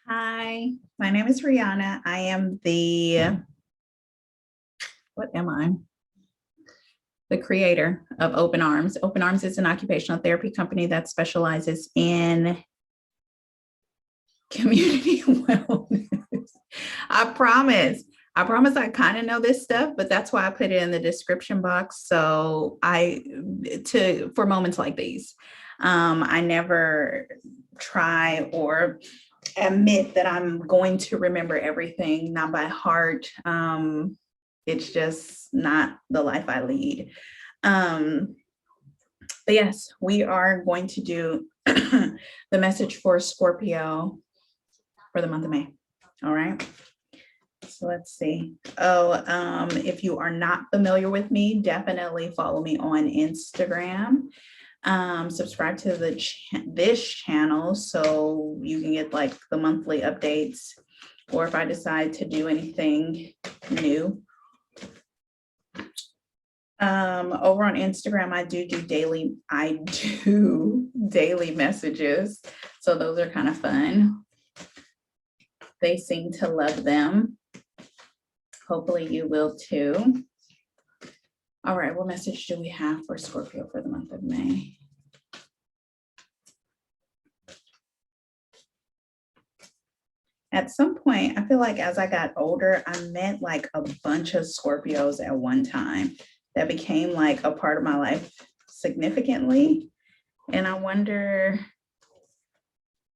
Hi, my name is Rihanna. I am what am I? The creator of Open Arms. Open Arms is an occupational therapy company that specializes in community wellness. I promise. I kind of know this stuff, but that's why I put it in the description box. So for moments like these, I never try or admit that I'm going to remember everything, not by heart. It's just not the life I lead. But yes, we are going to do the message for Scorpio for the month of May. All right. So let's see. If you are not familiar with me, definitely follow me on Instagram. Subscribe to this channel so you can get like the monthly updates, or if I decide to do anything new. Over on Instagram, I do daily messages. So those are kind of fun. They seem to love them. Hopefully you will too. All right, what message do we have for Scorpio for the month of May? At some point, I feel like as I got older, I met like a bunch of Scorpios at one time that became like a part of my life significantly. And I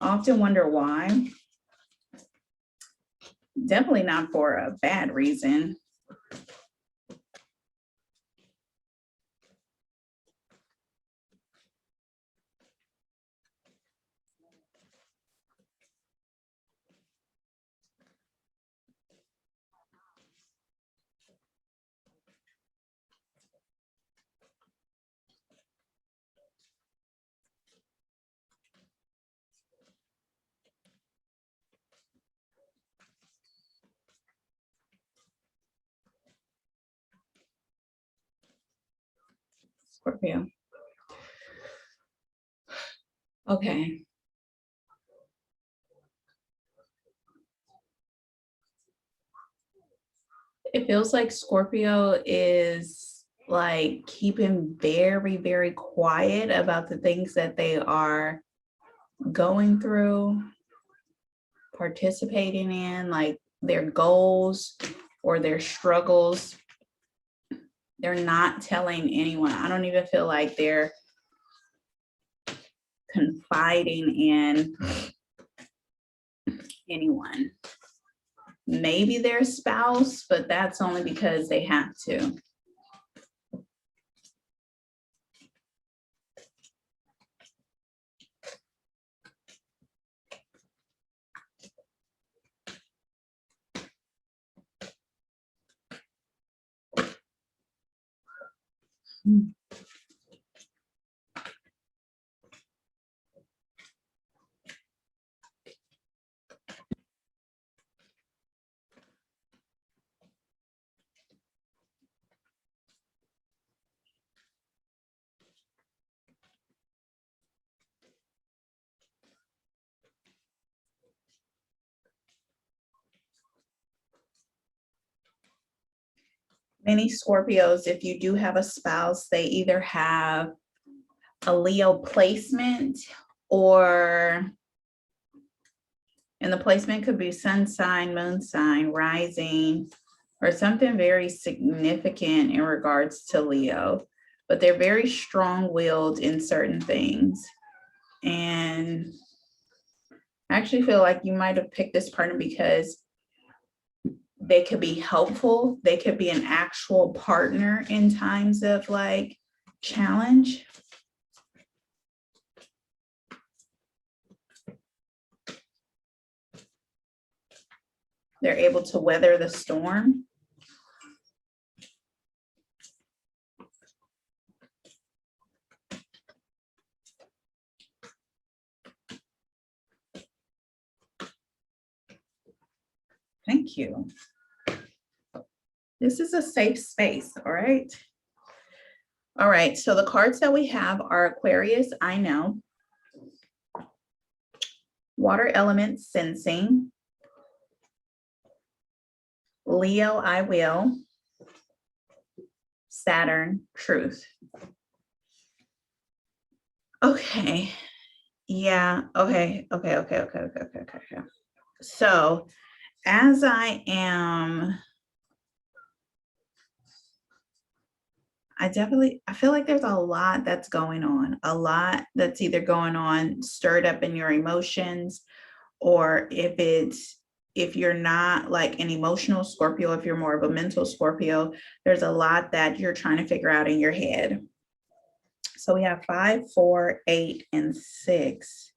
often wonder why. Definitely not for a bad reason. Scorpio. Okay. It feels like Scorpio is like keeping very, very quiet about the things that they are going through, participating in, like their goals or their struggles. They're not telling anyone. I don't even feel like they're confiding in anyone. Maybe their spouse, but that's only because they have to. Many Scorpios, if you do have a spouse, they either have a Leo placement, or and the placement could be sun sign, moon sign, rising, or something very significant in regards to Leo, but they're very strong-willed in certain things. And I actually feel like you might have picked this partner because they could be helpful. They could be an actual partner in times of like challenge. They're able to weather the storm. Thank you. This is a safe space, all right? All right, so the cards that we have are Aquarius, I know. Water element sensing. Leo, I will. Saturn, truth. Okay. Yeah. Okay. So as I feel like there's a lot that's going on, a lot that's either going on stirred up in your emotions, or if you're not like an emotional Scorpio, if you're more of a mental Scorpio, there's a lot that you're trying to figure out in your head. So we have 5, 4, 8, and 6.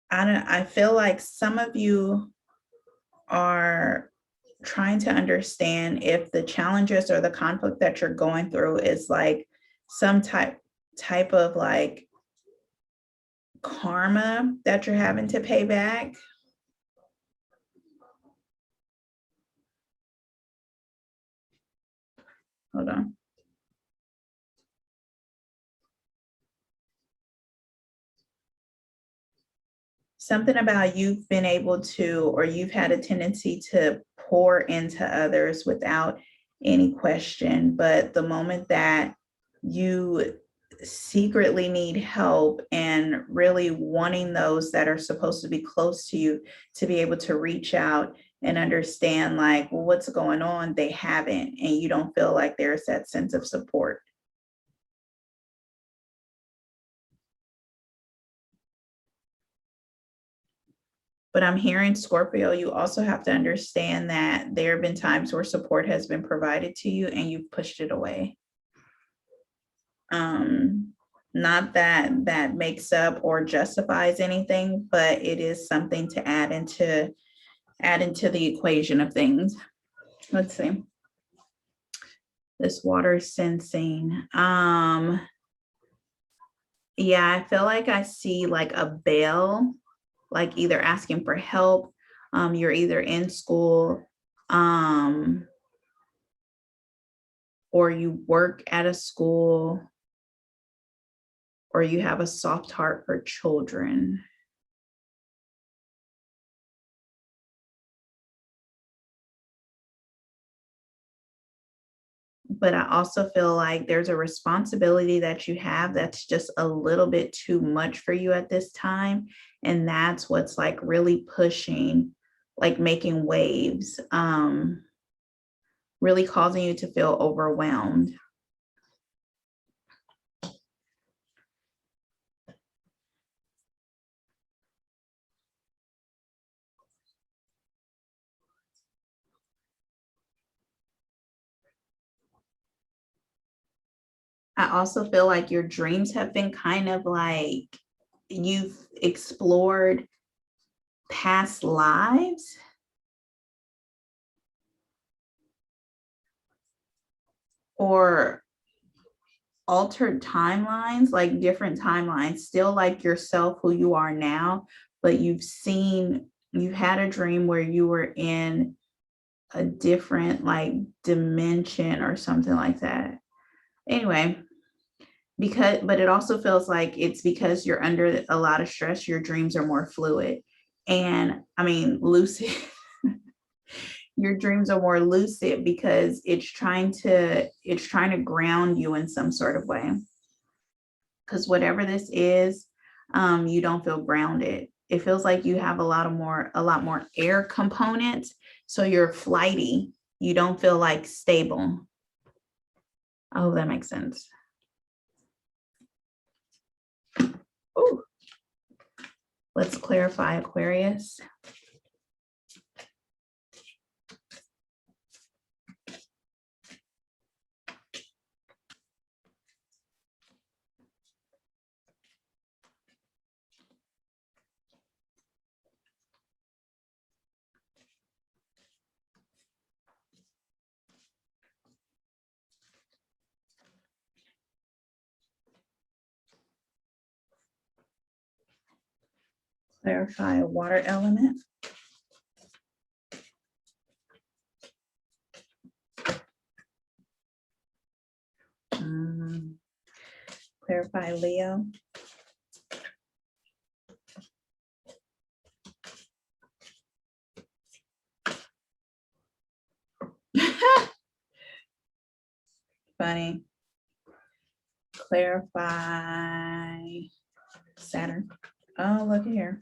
I feel like some of you are trying to understand if the challenges or the conflict that you're going through is like some type of like karma that you're having to pay back. Hold on. Something about you've been able to, or you've had a tendency to pour into others without any question. But the moment that you secretly need help and really wanting those that are supposed to be close to you to be able to reach out and understand like, well, what's going on, they haven't, and you don't feel like there's that sense of support. But I'm hearing, Scorpio, you also have to understand that there have been times where support has been provided to you and you've pushed it away. Not that that makes up or justifies anything, but it is something to add into the equation of things. Let's see. This water sensing. Yeah, I feel like I see like a bell, like either asking for help. You're either in school, or you work at a school, or you have a soft heart for children. But I also feel like there's a responsibility that you have that's just a little bit too much for you at this time. And that's what's like really pushing, like making waves, really causing you to feel overwhelmed. I also feel like your dreams have been kind of like you've explored past lives or altered timelines, like different timelines, still like yourself, who you are now, but you've had a dream where you were in a different like dimension or something like that. Anyway, but it also feels like it's because you're under a lot of stress, your dreams are more fluid. And I mean, lucid, your dreams are more lucid because it's trying to ground you in some sort of way. Because whatever this is, you don't feel grounded. It feels like you have a lot more air components. So you're flighty. You don't feel like stable. I hope that makes sense. Ooh. Let's clarify Aquarius. Clarify water element. Clarify Leo. Funny. Clarify Saturn. Oh, look here.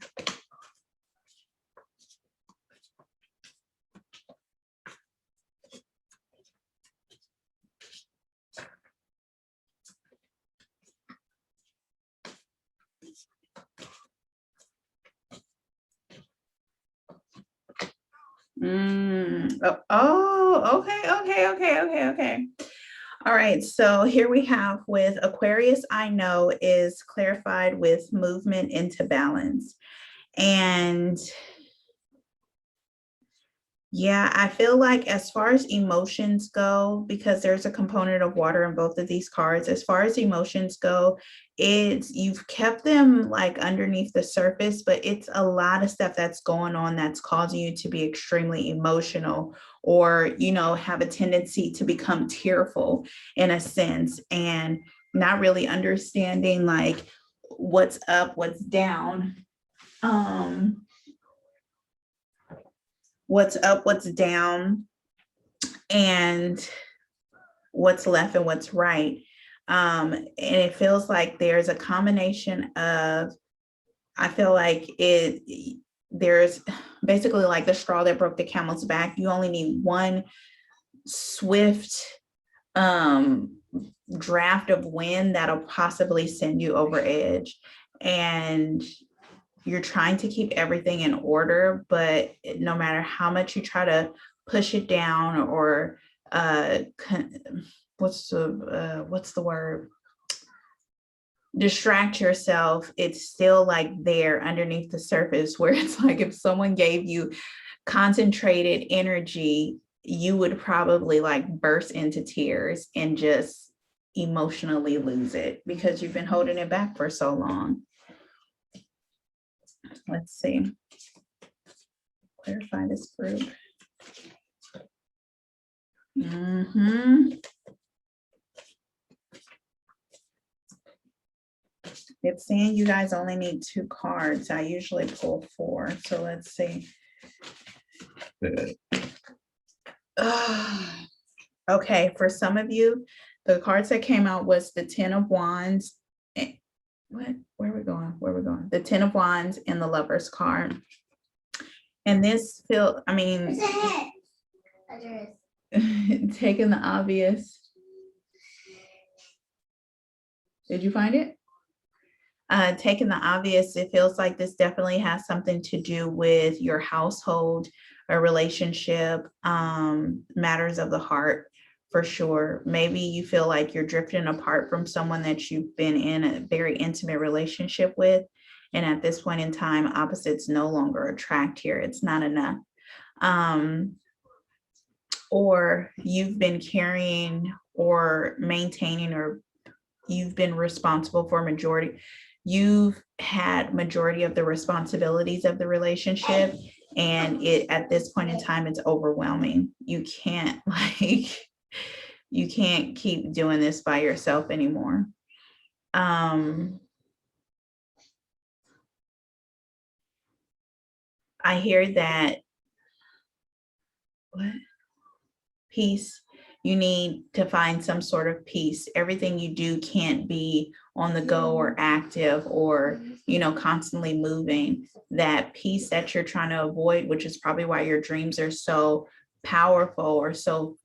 Okay. All right, so here we have with Aquarius, I know is clarified with movement into balance. And yeah, I feel like as far as emotions go, because there's a component of water in both of these cards, as far as emotions go, it's you've kept them like underneath the surface, but it's a lot of stuff that's going on that's causing you to be extremely emotional, or, you know, have a tendency to become tearful in a sense, and not really understanding like what's up, what's down. What's up, what's down, and what's left and what's right. And it feels like there's a combination of, I feel like there's basically like the straw that broke the camel's back. You only need one swift draft of wind that'll possibly send you over edge. And you're trying to keep everything in order, but no matter how much you try to push it down or what's the word? Distract yourself, it's still like there underneath the surface, where it's like if someone gave you concentrated energy, you would probably like burst into tears and just emotionally lose it because you've been holding it back for so long. Let's see. Clarify this group. It's saying you guys only need 2 cards. I usually pull 4. So let's see. Okay, for some of you, the cards that came out was the 10 of Wands. Where are we going? The 10 of Wands and the Lover's card. And this taking the obvious. Did you find it? Taking the obvious, it feels like this definitely has something to do with your household, a relationship, matters of the heart, for sure. Maybe you feel like you're drifting apart from someone that you've been in a very intimate relationship with. And at this point in time, opposites no longer attract here. It's not enough. Or you've been carrying or maintaining, or you've been responsible for you've had majority of the responsibilities of the relationship, and at this point in time, it's overwhelming. You can't keep doing this by yourself anymore. I hear that. What? Peace. You need to find some sort of peace. Everything you do can't be on the go or active or, you know, constantly moving. That peace that you're trying to avoid, which is probably why your dreams are so powerful or so,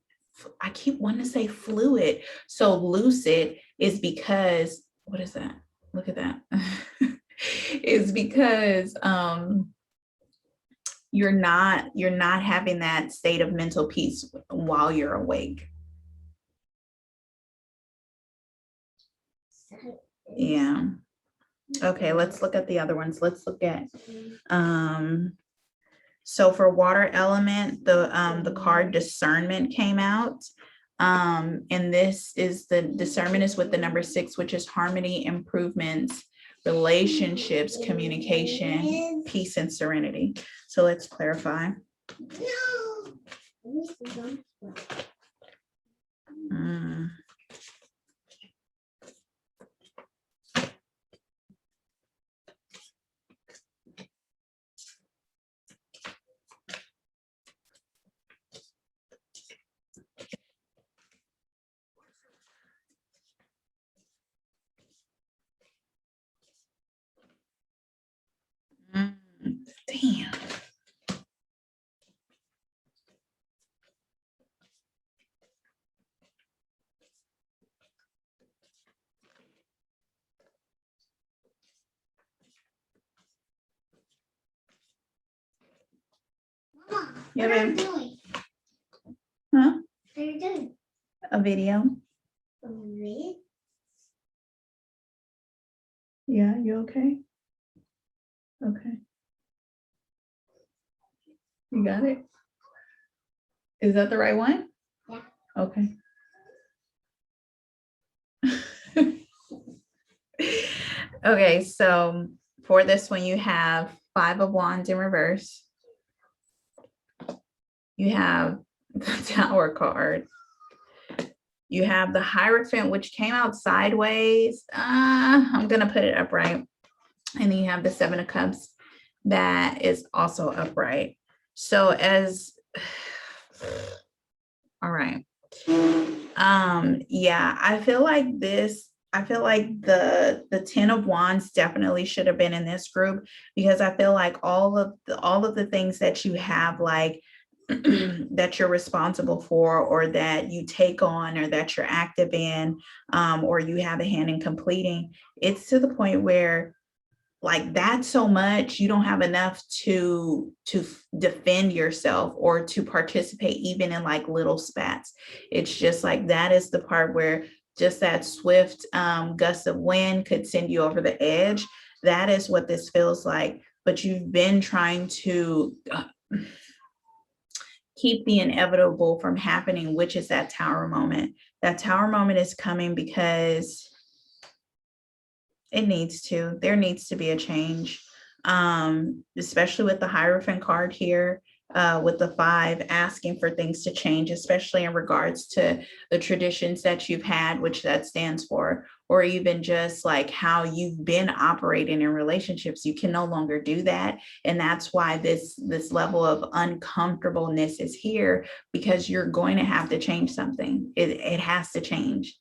I keep wanting to say fluid, so lucid, is because, what is that? Look at that. Is because you're not having that state of mental peace while you're awake. Yeah. Okay, let's look at the other ones. Let's look at so for water element, the card discernment came out. And this is the discernment is with the number 6, which is harmony, improvements, relationships, communication, peace, and serenity. So let's clarify. Damn. Mama, Yeah, what are you babe. doing? Huh? What are you doing? A video. Read? Yeah, you okay? Okay. You got it? Is that the right one? Yeah. Okay. Okay, so for this one, you have 5 of Wands in reverse. You have the Tower card. You have the Hierophant, which came out sideways. I'm going to put it upright. And then you have the 7 of Cups that is also upright. So as, all right. Yeah, I feel like the 10 of Wands definitely should have been in this group, because I feel like all of the things that you have, like that you're responsible for, or that you take on, or that you're active in, or you have a hand in completing, it's to the point where like that's so much you don't have enough to defend yourself or to participate even in like little spats. It's just like that is the part where just that swift gust of wind could send you over the edge. That is what this feels like. But you've been trying to keep the inevitable from happening, which is that Tower moment. That Tower moment is coming because it needs to. There needs to be a change, especially with the Hierophant card here, with the 5 asking for things to change, especially in regards to the traditions that you've had, which that stands for, or even just like how you've been operating in relationships. You can no longer do that. And that's why this level of uncomfortableness is here, because you're going to have to change something. It has to change.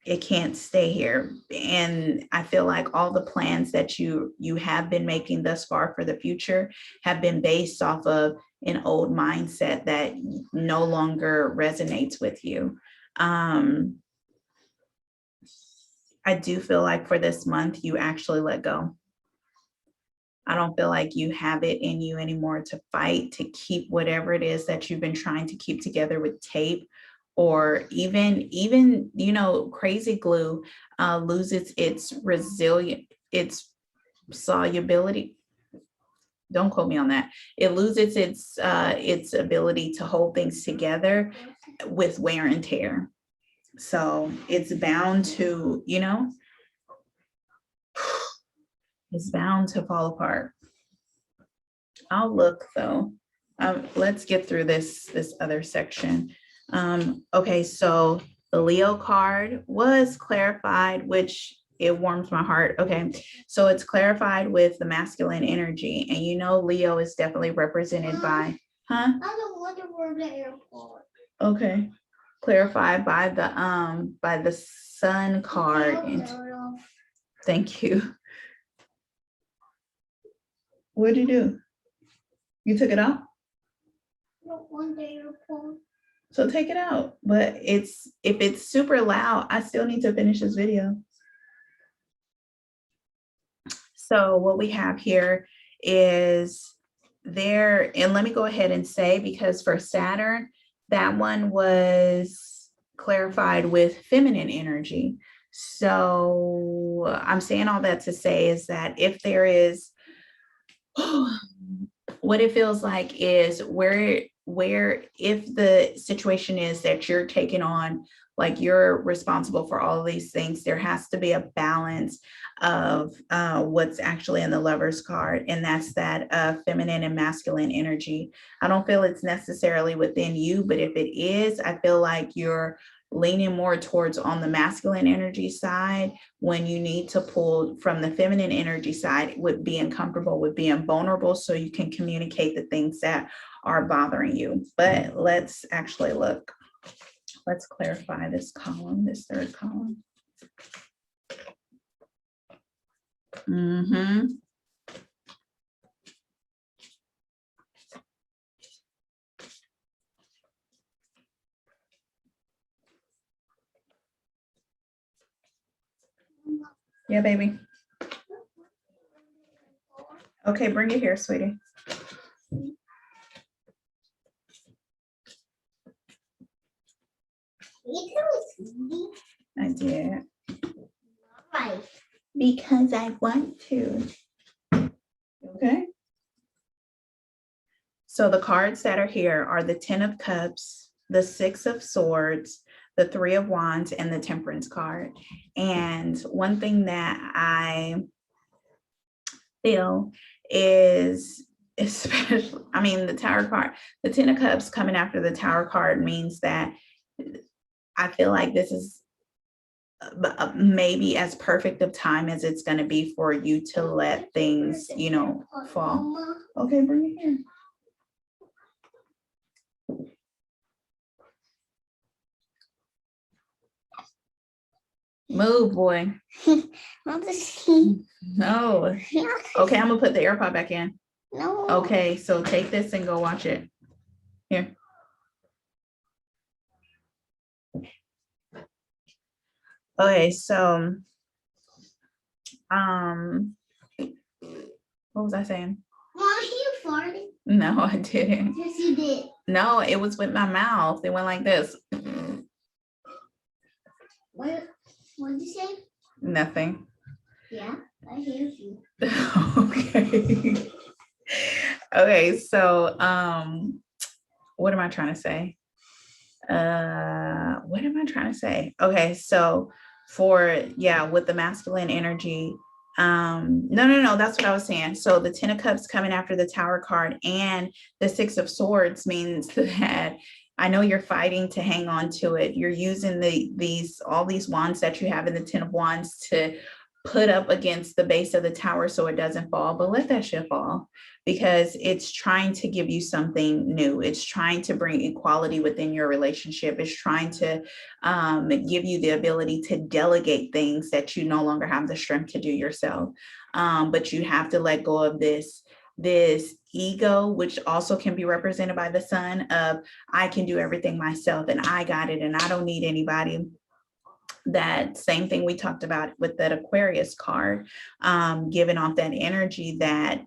It can't stay here. And I feel like all the plans that you have been making thus far for the future have been based off of an old mindset that no longer resonates with you. I do feel like for this month, you actually let go. I don't feel like you have it in you anymore to fight, to keep whatever it is that you've been trying to keep together with tape, or even crazy glue loses its its solubility. Don't quote me on that. It loses its ability to hold things together with wear and tear. So it's bound to, it's bound to fall apart. I'll look though. Let's get through this other section. Okay, so the Leo card was clarified, which it warms my heart. Okay, so it's clarified with the masculine energy, and Leo is definitely represented by, huh? I don't want to go to the airport. Okay, clarified by the Sun card. Thank you. What did you do? You took it out? I don't want the airport. So take it out. But if it's super loud, I still need to finish this video. So what we have here is there, and let me go ahead and say, because for Saturn, that one was clarified with feminine energy. So I'm saying all that to say is that if there is, what it feels like is where if the situation is that you're taking on, like you're responsible for all of these things, there has to be a balance of what's actually in the Lover's card, and that's that feminine and masculine energy. I don't feel it's necessarily within you, but if it is, I feel like you're leaning more towards on the masculine energy side when you need to pull from the feminine energy side with being comfortable, with being vulnerable, so you can communicate the things that are bothering you. But let's actually look. Let's clarify this column, this third column. Yeah, baby. Okay, bring it here, sweetie. I did. Right. Because I want to. Okay. So the cards that are here are the 10 of Cups, the 6 of Swords, the 3 of Wands, and the Temperance card. And one thing that I feel is, especially, I mean, the Tower card, the 10 of Cups coming after the Tower card means that I feel like this is maybe as perfect of time as it's going to be for you to let things, you know, fall. Okay, bring it here. Move, boy. No. Okay, I'm gonna put the AirPod back in. No. Okay, so take this and go watch it. Here. Okay, so what was I saying? Mom, you farted? No, I didn't. Yes, you did. No, it was with my mouth. It went like this. What did you say? Nothing. Yeah, I hear you. Okay. Okay, so what am I trying to say? What am I trying to say? Okay, so with the masculine energy, no, that's what I was saying. So the 10 of Cups coming after the Tower card and the 6 of Swords means that I know you're fighting to hang on to it. You're using all these wands that you have in the 10 of Wands to put up against the base of the tower so it doesn't fall, but let that shit fall, because it's trying to give you something new. It's trying to bring equality within your relationship. It's trying to give you the ability to delegate things that you no longer have the strength to do yourself. But you have to let go of this ego, which also can be represented by the sun of I can do everything myself and I got it and I don't need anybody. That same thing we talked about with that Aquarius card, giving off that energy that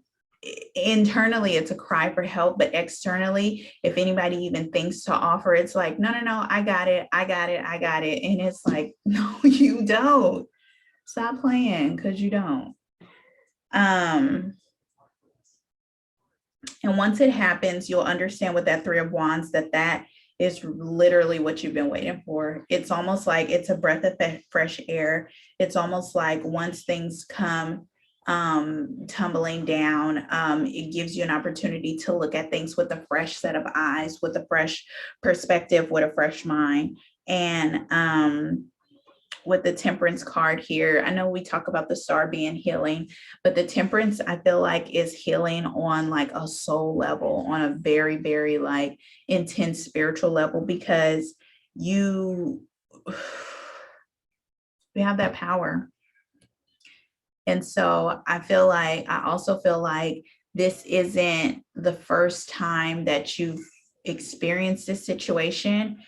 internally it's a cry for help, but externally, if anybody even thinks to offer, it's like, no, I got it. And it's like, no, you don't. Stop playing, because you don't. And once it happens, you'll understand with that 3 of Wands that is literally what you've been waiting for. It's almost like it's a breath of fresh air. It's almost like once things come tumbling down, it gives you an opportunity to look at things with a fresh set of eyes, with a fresh perspective, with a fresh mind. And with the Temperance card here, I know we talk about the star being healing, but the Temperance, I feel like, is healing on like a soul level, on a very, very like intense spiritual level, because you have that power. And so I also feel like this isn't the first time that you've experienced this situation,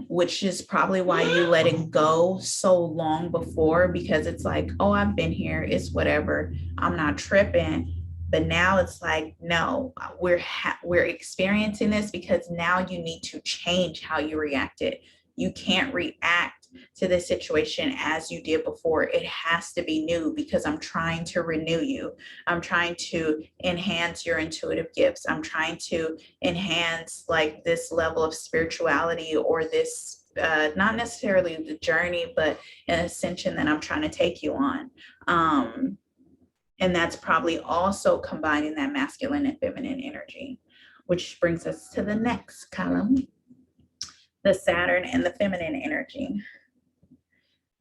which is probably why you let it go so long before, because it's like, oh, I've been here, it's whatever, I'm not tripping. But now it's like, no, we're experiencing this because now you need to change how you reacted. You can't react to this situation as you did before. It has to be new, because I'm trying to renew you. I'm trying to enhance your intuitive gifts. I'm trying to enhance like this level of spirituality, or this not necessarily the journey, but an ascension that I'm trying to take you on. And that's probably also combining that masculine and feminine energy, which brings us to the next column, the Saturn and the feminine energy.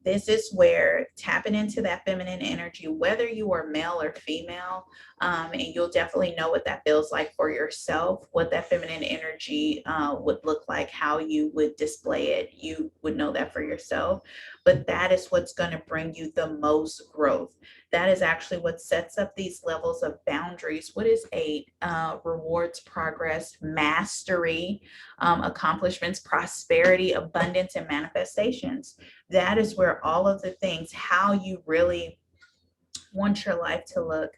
This is where tapping into that feminine energy, whether you are male or female, and you'll definitely know what that feels like for yourself, what that feminine energy would look like, how you would display it. You would know that for yourself. but that is what's going to bring you the most growth. That is actually what sets up these levels of boundaries. What is 8? Rewards, progress, mastery, accomplishments, prosperity, abundance, and manifestations. That is where all of the things, how you really want your life to look.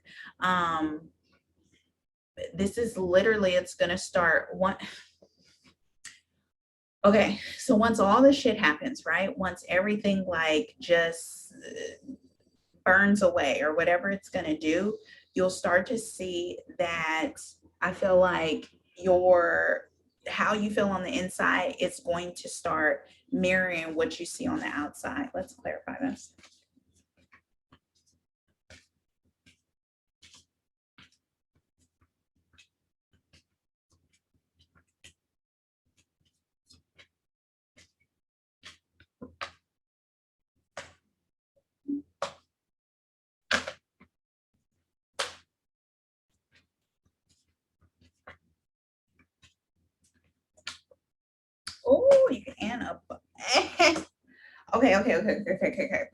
This is literally, it's going to start one. Okay, so once all this shit happens, right? Once everything like just burns away or whatever it's going to do, you'll start to see that I feel like how you feel on the inside is going to start mirroring what you see on the outside. Let's clarify this. Oh, you can and up. Okay.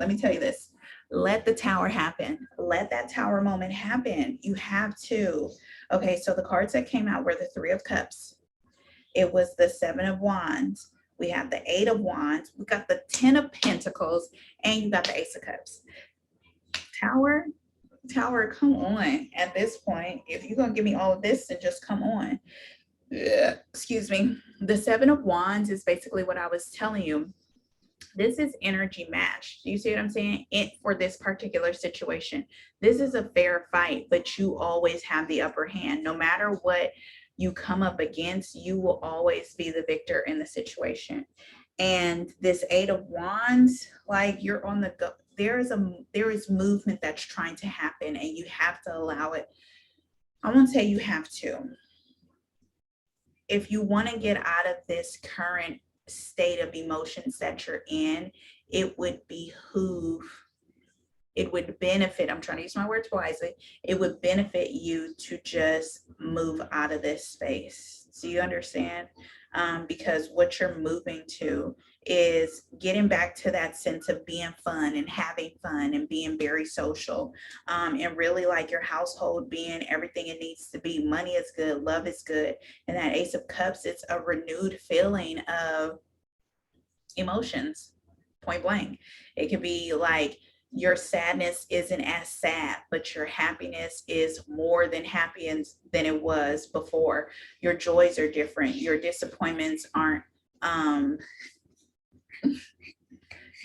Let me tell you this. Let the tower happen. Let that tower moment happen. You have to. Okay, so the cards that came out were the 3 of Cups. It was the 7 of Wands. We have the 8 of Wands. We got the 10 of Pentacles, and you got the Ace of Cups. Tower, come on. At this point, if you're gonna give me all of this, then just come on. Excuse me. The 7 of Wands is basically what I was telling you. This is energy match. Do you see what I'm saying? For this particular situation, this is a fair fight, but you always have the upper hand. No matter what you come up against, you will always be the victor in the situation. And this 8 of Wands, like you're on the go. There is movement that's trying to happen, and you have to allow it. I won't say you have to. If you want to get out of this current state of emotions that you're in, it would benefit, I'm trying to use my words wisely, it would benefit you to just move out of this space. Do you understand? Because what you're moving to is getting back to that sense of being fun and having fun and being very social, and really like your household being everything it needs to be. Money is good, love is good, and that Ace of Cups, it's a renewed feeling of emotions, point blank. It could be like your sadness isn't as sad, but your happiness is more than happy than it was before. Your joys are different. Your disappointments aren't.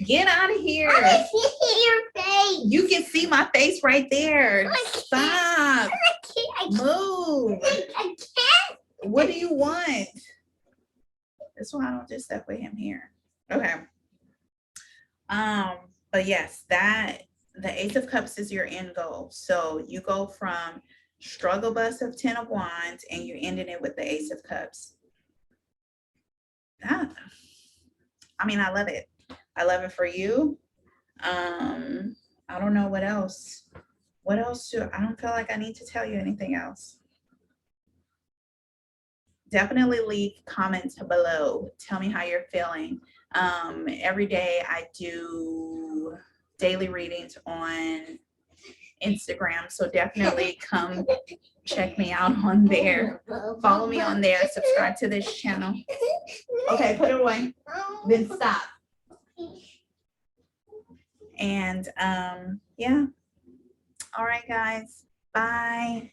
Get out of here. I can see your face. You can see my face right there. Stop. I Move. can't. What do you want? That's why I don't just stuff with him here. Okay. But yes, the Ace of Cups is your end goal. So you go from struggle bus of 10 of Wands and you're ending it with the Ace of Cups. I love it. I love it for you. I don't know what else. What else I don't feel like I need to tell you anything else. Definitely leave comments below. Tell me how you're feeling. Every day I do daily readings on Instagram, so definitely come check me out on there. Follow me on there. Subscribe to this channel. Okay, put it away. Then stop. And yeah. All right, guys. Bye.